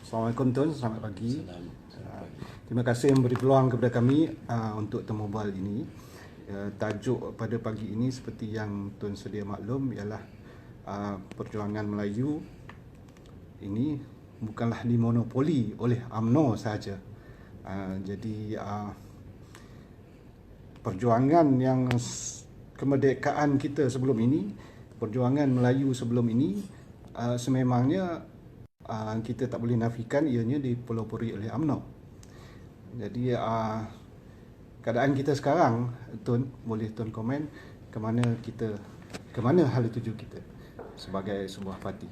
Assalamualaikum Tun, selamat pagi. Selamat pagi. Terima kasih memberi peluang kepada kami untuk temu bual ini. Tajuk pada pagi ini seperti yang Tun sedia maklum ialah perjuangan Melayu ini bukanlah dimonopoli oleh UMNO sahaja. Jadi perjuangan yang kemerdekaan kita sebelum ini, perjuangan Melayu sebelum ini sememangnya kita tak boleh nafikan ianya dipelopori oleh UMNO. Jadi keadaan kita sekarang, Tun, boleh Tun komen ke mana hal tuju kita sebagai sebuah parti?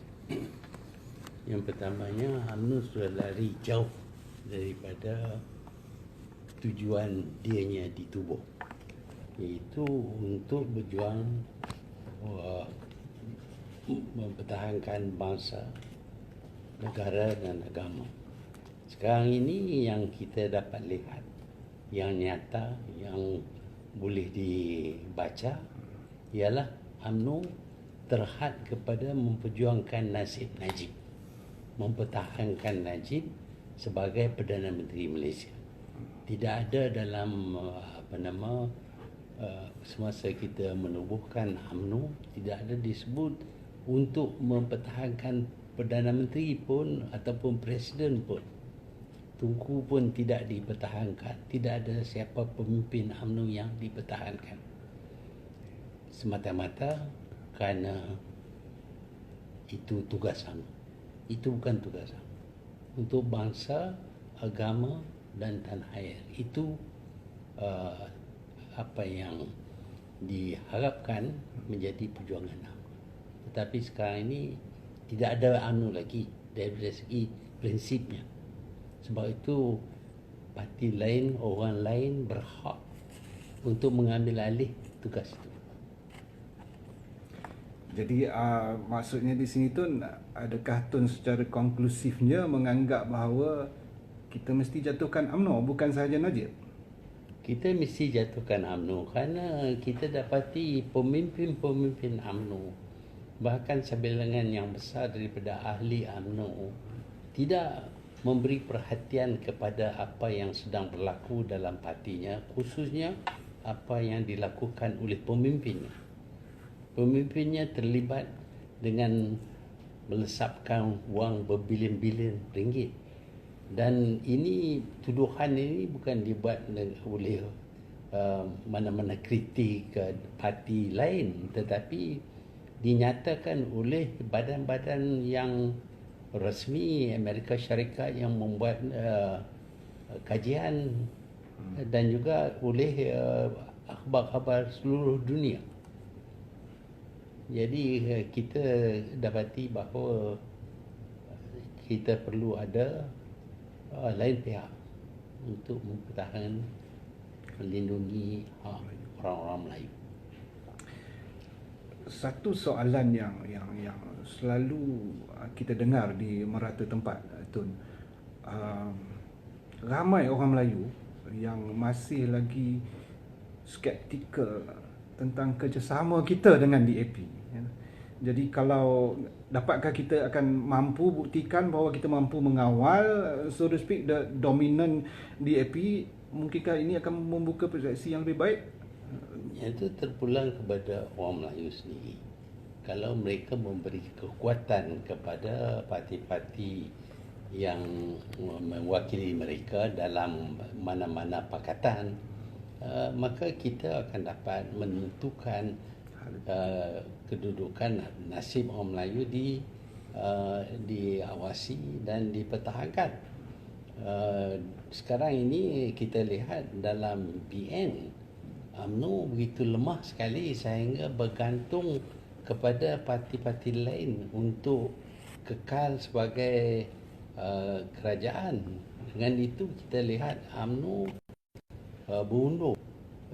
Yang pertamanya, UMNO sudah lari jauh daripada tujuan dianya ditubuh, iaitu untuk berjuang mempertahankan bangsa, negara dan agama. Sekarang ini yang kita dapat lihat, yang nyata, yang boleh dibaca ialah UMNO terhad kepada memperjuangkan nasib Najib, mempertahankan Najib sebagai Perdana Menteri Malaysia. Tidak ada dalam semasa kita menubuhkan UMNO, tidak ada disebut untuk mempertahankan Perdana Menteri pun ataupun Presiden pun. Tunku pun tidak dipertahankan. Tidak ada siapa pemimpin UMNO yang dipertahankan. Semata-mata kerana itu tugas UMNO. Itu bukan tugas UMNO. Untuk bangsa, agama dan tanah air. Itu apa yang diharapkan menjadi perjuangan UMNO. Tetapi sekarang ini tidak ada UMNO lagi dari segi prinsipnya. Sebab itu parti lain, orang lain berhak untuk mengambil alih tugas itu. Jadi maksudnya di sini Tun, adakah Tun secara konklusifnya menganggap bahawa kita mesti jatuhkan UMNO bukan sahaja Najib? Kita mesti jatuhkan UMNO kerana kita dapati pemimpin-pemimpin UMNO, bahkan sebilangan yang besar daripada ahli UMNO tidak memberi perhatian kepada apa yang sedang berlaku dalam partinya, khususnya apa yang dilakukan oleh pemimpinnya. Pemimpinnya terlibat dengan melesapkan wang berbilion-bilion ringgit. Dan ini, tuduhan ini bukan dibuat oleh mana-mana kritik parti lain, tetapi dinyatakan oleh badan-badan yang resmi Amerika Syarikat yang membuat kajian dan juga oleh akhbar-akhbar seluruh dunia. Jadi kita dapati bahawa kita perlu ada lain pihak untuk mempertahankan, melindungi hak orang-orang Melayu. Satu soalan yang selalu kita dengar di merata tempat, Tun, ramai orang Melayu yang masih lagi skeptikal tentang kerjasama kita dengan DAP. Jadi kalau dapatkah kita akan mampu buktikan bahawa kita mampu mengawal, so to speak, the dominant DAP, mungkinkah ini akan membuka persepsi yang lebih baik? Itu terpulang kepada orang Melayu sendiri. Kalau mereka memberi kekuatan kepada parti-parti yang mewakili mereka dalam mana-mana pakatan, maka kita akan dapat menentukan kedudukan nasib orang Melayu diawasi dan dipertahankan. Sekarang ini kita lihat dalam PN, UMNO begitu lemah sekali sehingga bergantung kepada parti-parti lain untuk kekal sebagai kerajaan. Dengan itu kita lihat UMNO berundur.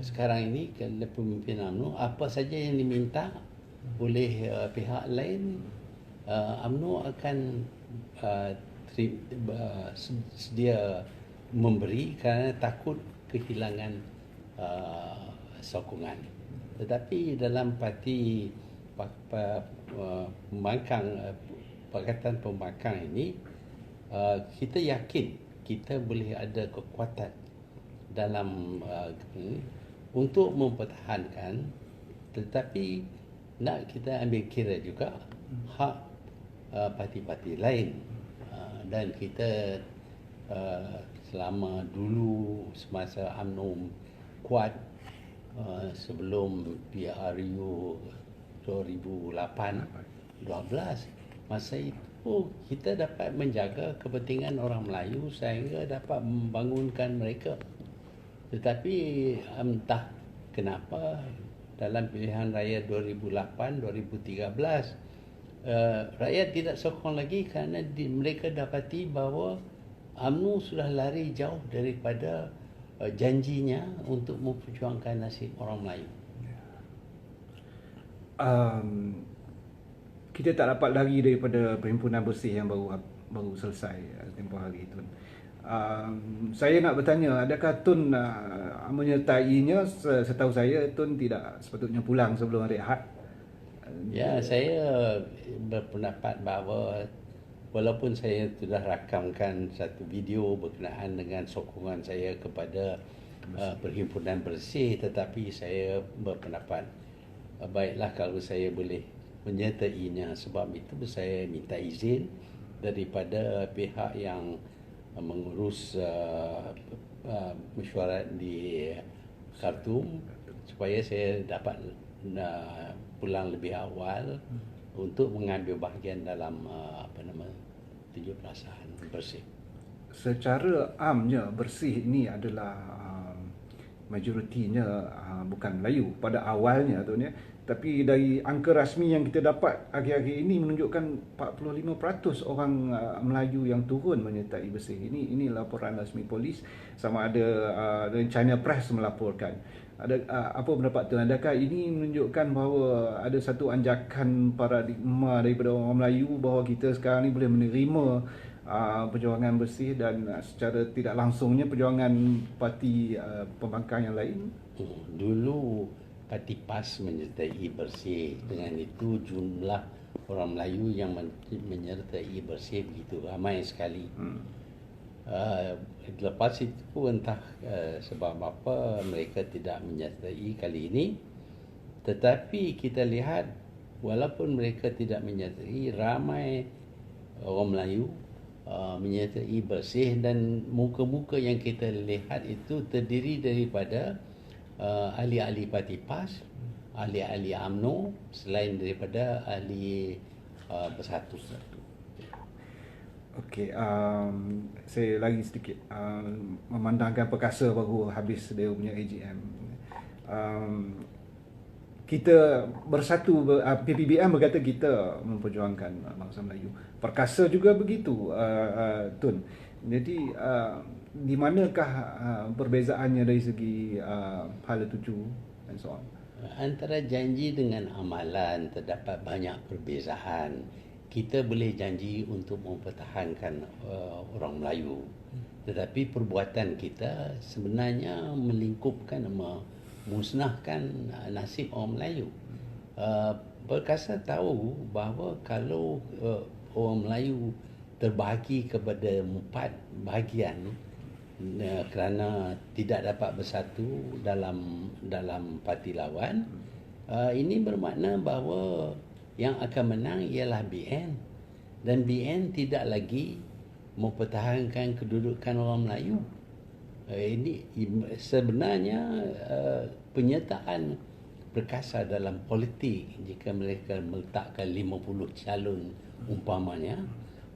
Sekarang ini kerana pemimpin UMNO, apa saja yang diminta oleh pihak lain, UMNO akan sedia memberi kerana takut kehilangan sokongan. Tetapi dalam parti pembangkang, Pakatan Pembangkang ini, kita yakin kita boleh ada kekuatan dalam untuk mempertahankan, tetapi nak kita ambil kira juga hak parti-parti lain. Dan kita selama dulu semasa UMNO kuat, sebelum PRU 2008 12, masa itu kita dapat menjaga kepentingan orang Melayu sehingga dapat membangunkan mereka. Tetapi entah kenapa dalam pilihan raya 2008 2013 rakyat tidak sokong lagi kerana mereka dapati bahawa UMNO sudah lari jauh daripada janjinya untuk memperjuangkan nasib orang Melayu. Kita tak dapat lari daripada perhimpunan bersih yang baru selesai tempoh hari itu. Saya nak bertanya, adakah Tun menyertainya? Setahu saya Tun tidak sepatutnya pulang sebelum rehat. Ya, saya berpendapat bahawa walaupun saya sudah rakamkan satu video berkenaan dengan sokongan saya kepada perhimpunan bersih, tetapi saya berpendapat baiklah kalau saya boleh menyertainya. Sebab itu saya minta izin daripada pihak yang mengurus mesyuarat di Khartoum supaya saya dapat pulang lebih awal untuk mengambil bahagian dalam tunjuk perasaan bersih. Secara amnya bersih ini adalah majoritinya bukan Melayu pada awalnya tu ya. Tapi dari angka rasmi yang kita dapat akhir-akhir ini menunjukkan 45% orang Melayu yang turun menyertai bersih. Ini laporan rasmi polis, sama ada China Press melaporkan. Ada apa pendapat Tuan? Adakah ini menunjukkan bahawa ada satu anjakan paradigma daripada orang Melayu bahawa kita sekarang ni boleh menerima perjuangan bersih dan secara tidak langsungnya perjuangan parti pembangkang yang lain? Dulu parti PAS menyertai bersih. Dengan itu jumlah orang Melayu yang menyertai bersih begitu ramai sekali. Lepas itu entah sebab apa mereka tidak menyertai kali ini. Tetapi kita lihat walaupun mereka tidak menyertai, ramai orang Melayu menyertai bersih, dan muka-muka yang kita lihat itu terdiri daripada ahli-ahli parti PAS, ahli-ahli UMNO, selain daripada ahli Bersatu. Okey, saya lagi sedikit memandangkan perkasa baru habis dia punya AGM. Kita bersatu, PPBM berkata kita memperjuangkan bangsa Melayu. Perkasa juga begitu, Tun. Jadi di manakah perbezaannya dari segi hala tuju dan so on? Antara janji dengan amalan terdapat banyak perbezaan. Kita boleh janji untuk mempertahankan orang Melayu, tetapi perbuatan kita sebenarnya melingkupkan, musnahkan nasib orang Melayu. Perkasa tahu bahawa kalau orang Melayu terbahagi kepada 4 bahagian kerana tidak dapat bersatu dalam parti lawan, ini bermakna bahawa yang akan menang ialah BN, dan BN tidak lagi mempertahankan kedudukan orang Melayu. Ini sebenarnya penyertaan perkasa dalam politik jika mereka meletakkan 50 calon umpamanya,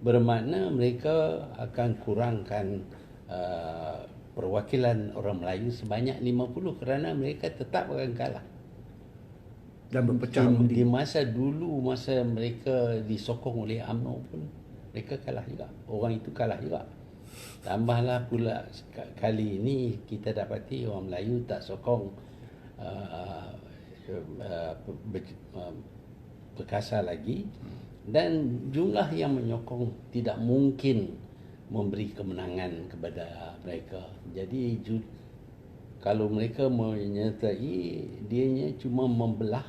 bermakna mereka akan kurangkan perwakilan orang Melayu sebanyak 50 kerana mereka tetap akan kalah. Dan berpecah Di masa dulu, masa mereka disokong oleh UMNO pun mereka kalah juga. Orang itu kalah juga. Tambahlah pula kali ini kita dapati orang Melayu tak sokong perkasa lagi, dan jumlah yang menyokong tidak mungkin memberi kemenangan kepada mereka. Jadi kalau mereka menyertai, dianya cuma membelah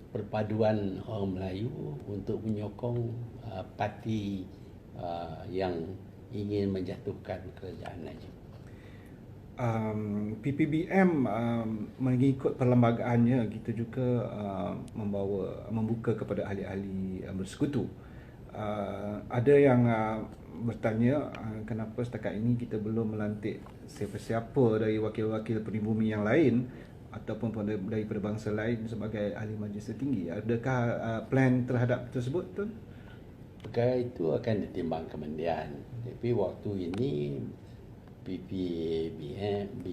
perpaduan orang Melayu untuk menyokong parti yang ingin menjatuhkan kerajaan Najib. PPBM mengikut perlembagaannya kita juga membuka kepada ahli-ahli bersekutu. Ada yang bertanya kenapa setakat ini kita belum melantik siapa-siapa dari wakil-wakil pribumi yang lain ataupun daripada bangsa lain sebagai ahli majlis tertinggi. Adakah plan terhadap tersebut, Tun? Perkara itu akan ditimbang kemendian. Tapi waktu ini PPBM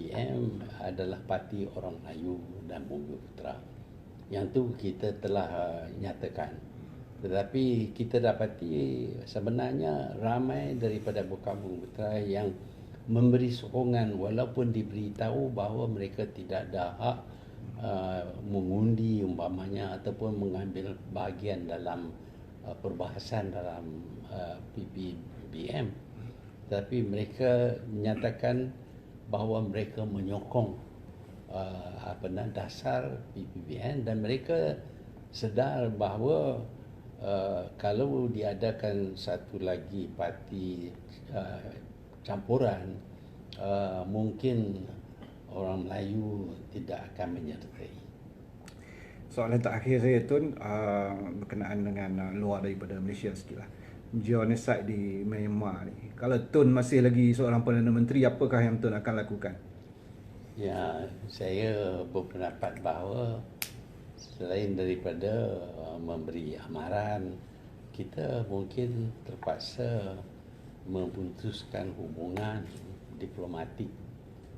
adalah parti orang Melayu dan Bumi Putera. Yang tu kita telah nyatakan. Tetapi kita dapati sebenarnya ramai daripada bukan Bumi Putera yang memberi sokongan walaupun diberitahu bahawa mereka tidak ada hak mengundi umpamanya ataupun mengambil bahagian dalam perbahasan dalam PPBM. Tapi mereka menyatakan bahawa mereka menyokong dasar PPBM dan mereka sedar bahawa kalau diadakan satu lagi parti campuran, mungkin orang Melayu tidak akan menyertai. Soalan terakhir saya, Tun, berkenaan dengan luar daripada Malaysia sikitlah. Genocide di Myanmar ni. Kalau Tun masih lagi seorang Perdana Menteri, apakah yang Tun akan lakukan? Ya, saya berpendapat bahawa selain daripada memberi amaran, kita mungkin terpaksa memutuskan hubungan diplomatik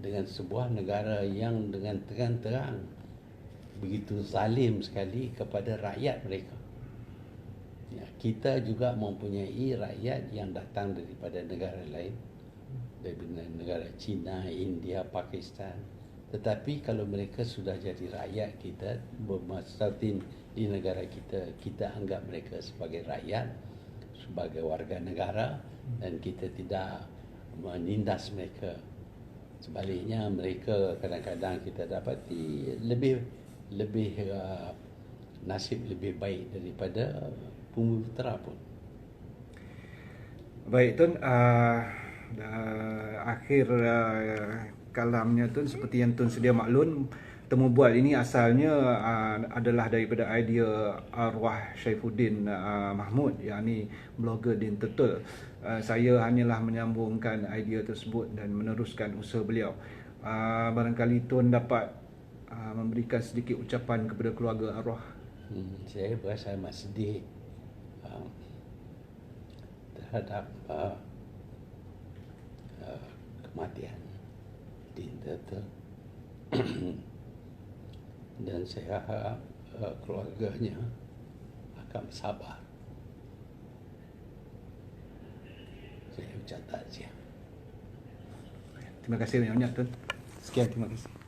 dengan sebuah negara yang dengan terang-terang begitu zalim sekali kepada rakyat mereka. Ya, kita juga mempunyai rakyat yang datang daripada negara lain, daripada negara China, India, Pakistan. Tetapi kalau mereka sudah jadi rakyat kita, bermasyarakat di negara kita, kita anggap mereka sebagai rakyat, sebagai warga negara, dan kita tidak menindas mereka. Sebaliknya mereka kadang-kadang kita dapati lebih nasib lebih baik daripada Bumi Putera pun. Baik, Tun, akhir kalamnya, Tun, seperti yang Tun sedia maklum, temu bual ini asalnya adalah daripada idea arwah Saifuddin Mahmud, yakni blogger Din Tetul. Saya hanyalah menyambungkan idea tersebut dan meneruskan usaha beliau. Barangkali Tun dapat memberikan sedikit ucapan kepada keluarga arwah. Saya berasa amat sedih terhadap kematian Din Tetul. Dan saya harap keluarganya akan bersabar. Saya ucap takziah. Terima kasih banyak-banyak, Tun. Sekian, terima kasih.